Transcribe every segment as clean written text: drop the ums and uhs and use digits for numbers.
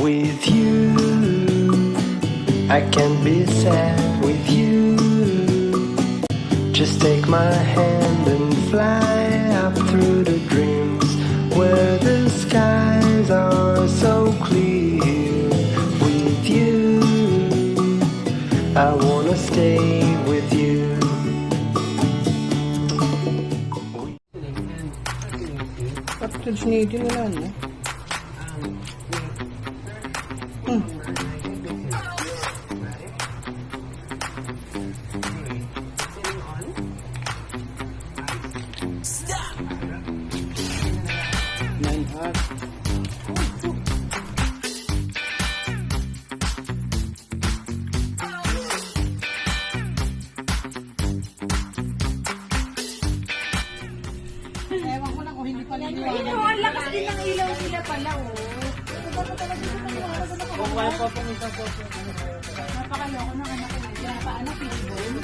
with you. I can't be sad with you. Just take my hand and fly up through the dreams where the skies are so clear. With you, I wanna stay with you. Cartridge needle wala na. Ewan ko lang kung hindi pala Ang lakas din ng ilaw nila pala, oh. Napakaloko ng anak ko. Paano, pitbull?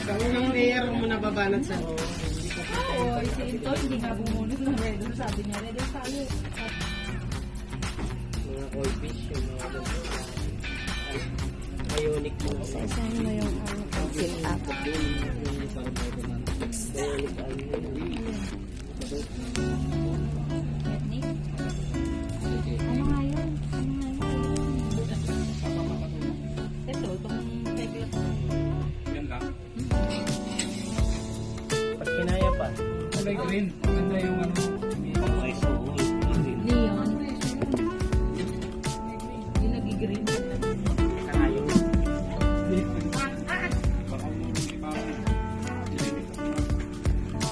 Sa unang layer mo nababanat sa Oo, si Ito, hindi nga bumunod ng red. Sabi niya, red tayo. mga oil fish, yung mga ionic mo. Saan mo yung fill up? Ano nga yun? Ito, itong regular. Pag kinaya pa. Kulay green. Ganda yung ano. Neon. Yung nag-green. Kanayo.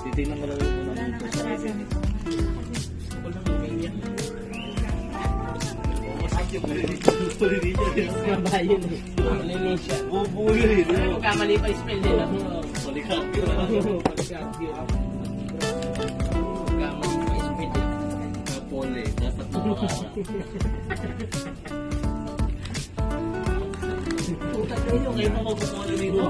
Titignan ko lang yung una. Wala nang atraso. Mabayan eh. Indonesia. Bubuyo eh. Kamali pa spell nila. Balikat. Kamali pa spell. Kapole. Nasa tuwa. Kayo pa magpapole dito.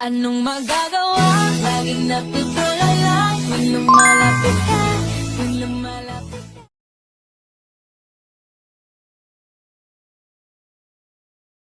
Anong magagawa? Laging natutulala tuwing lumalapit ka.